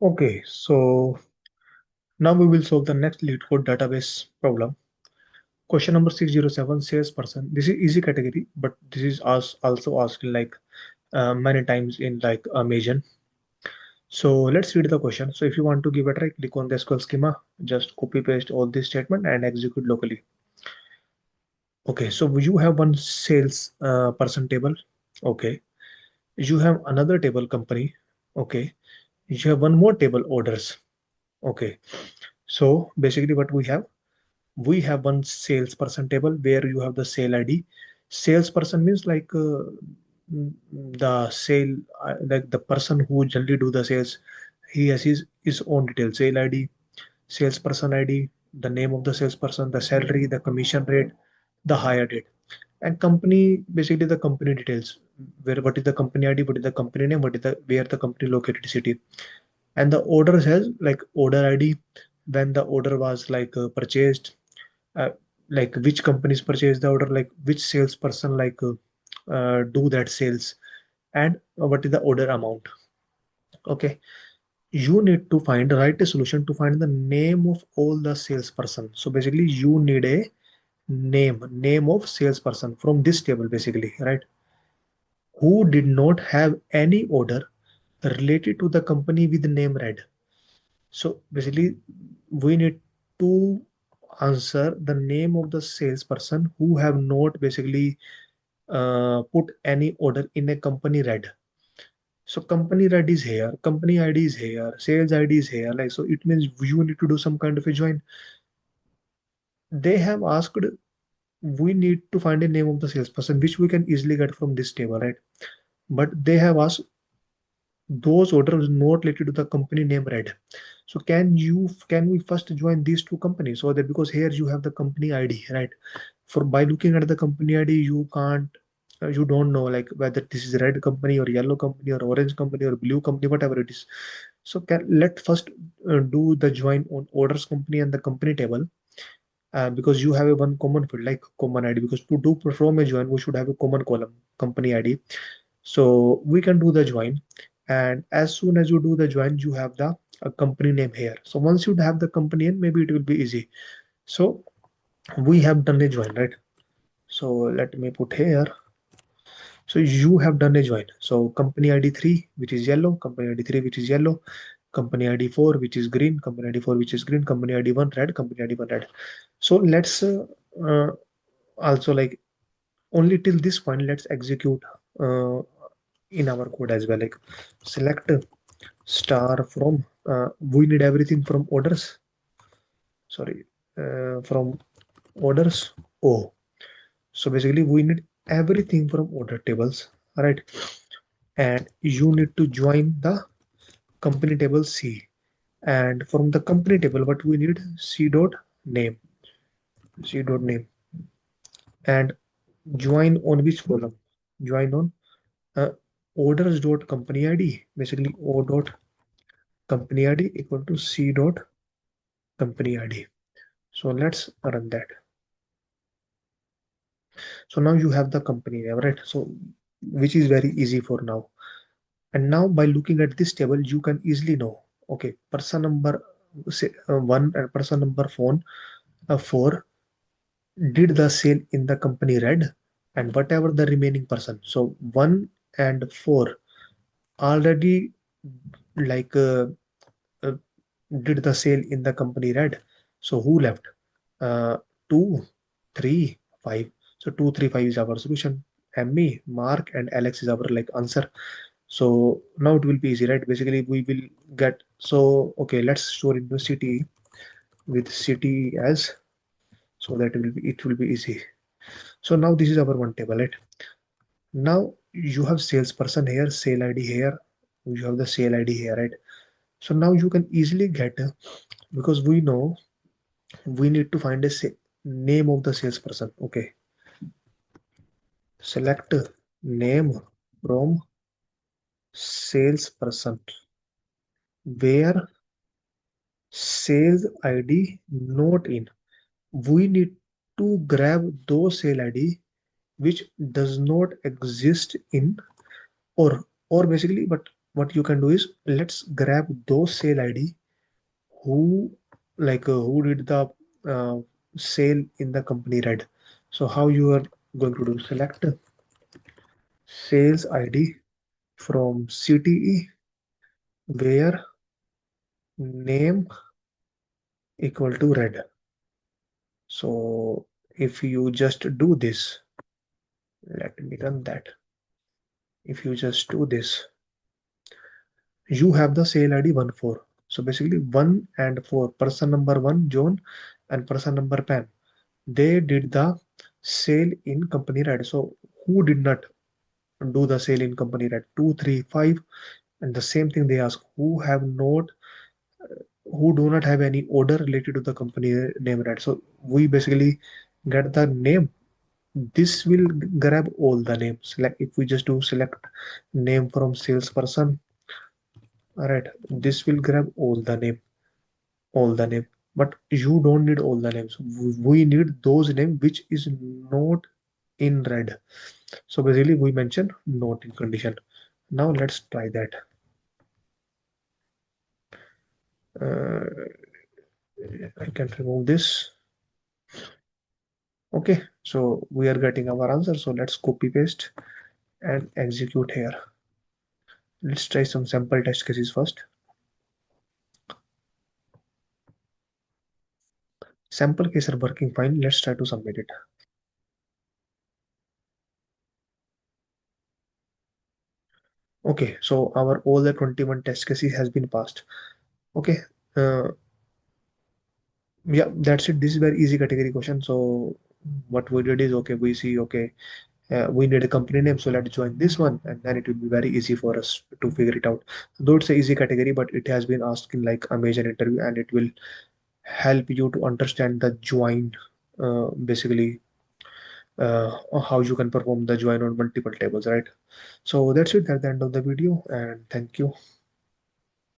Okay, so now we will solve the next LeetCode database problem. Question number 607, salesperson. This is easy category, but this is also asked like many times in like Amazon. So let's read the question. So if you want to give a try, click on the SQL schema, just copy paste all this statement and execute locally. Okay, so you have one sales person table. Okay, you have another table company. Okay, you have one more table orders. Okay, so basically what we have one salesperson table where you have the sale ID. Salesperson means like the sale, like the person who generally do the sales. He has his own details, sale ID, salesperson ID, the name of the salesperson, the salary, the commission rate, the hire date, and company, basically the company details. Where what is the company ID, what is the company name, what is the where the company located city, and the order has like order ID, when the order was like purchased, uh, like which companies purchase the order, like which salesperson like do that sales, and what is the order amount. Okay, you need to write a solution to find the name of all the salesperson. So basically you need a name of salesperson from this table, basically, right, who did not have any order related to the company with name red. So basically we need to answer the name of the salesperson who have not basically put any order in a company red. So company red is here, company ID is here, sales ID is here. Like, so it means you need to do some kind of a join. They have asked, we need to find a name of the salesperson, which we can easily get from this table, right? But they have asked those orders not related to the company name red. So can we first join these two companies, so that because here you have the company ID, right? For by looking at the company ID, you can't you don't know like whether this is red company or yellow company or orange company or blue company, whatever it is. So let first do the join on orders company and the company table, because you have a one common field like common ID, because to do perform a join we should have a common column company ID. So we can do the join, and as soon as you do the join you have the company name here. So once you have the company name, maybe it will be easy. So we have done a join, right? So let me put here. So you have done a join. So company ID 3, which is yellow, company ID 3, which is yellow, company ID 4, which is green, company ID 4, which is green, company ID 1, red, company ID 1, red. So let's uh, also like only till this point, let's execute uh, in our code as well. Like select star from, we need everything from orders. Sorry, from orders. Oh, so basically we need everything from order tables, right? And you need to join the company table C, and from the company table what we need, c dot name, and join on which column, join on uh, orders dot company id, basically o dot company id equal to c dot company id. So let's run that. So now you have the company name, right? So which is very easy for now. And now by looking at this table, you can easily know, okay, person number say, 1 and person number phone 4 did the sale in the company red, and whatever the remaining person. So 1 and 4 already like uh, did the sale in the company red. So who left? 2, 3, 5. So 2, 3, 5 is our solution. Emmy, Mark, and Alex is our like answer. So now it will be easy, right? Basically, we will get, so okay, let's store into city with city as, so that it will be easy. So now this is our one table, right? Now you have salesperson here, sale ID here, you have the sale ID here, right? So now you can easily get, because we know we need to find a name of the salesperson. Okay, select name from salesperson, where sales ID not in. We need to grab those sale ID which does not exist in, or basically, but what you can do is, let's grab those sale ID who who did the uh, sale in the company red. So how you are going to do? Select sales ID from CTE where name equal to red. So if you just do this, let me run that. If you just do this, you have the sale ID 1 4. So basically 1 and 4, person number 1 John and person number Pam, they did the sale in company red. So who did not do the sale in company red? 2 3 5. And the same thing they ask, who do not have any order related to the company name, right? So we basically get the name. This will grab all the names. Like if we just do select name from salesperson, all right, this will grab all the name. But you don't need all the names. We need those names which is not in red. So basically we mention not in condition. Now let's try that. Uh, I can remove this. Okay, so we are getting our answer. So let's copy paste and execute here. Let's try some sample test cases first. Sample case are working fine. Let's try to submit it. Okay, so our all the 21 test cases has been passed. Okay, uh, yeah, that's it. This is very easy category question. So what we did is, okay, we see, okay, we need a company name, so let's join this one, and then it will be very easy for us to figure it out. Though it's a easy category, but it has been asked in like a major interview, and it will help you to understand the join, basically how you can perform the join on multiple tables, right? So that's it at the end of the video, and thank you.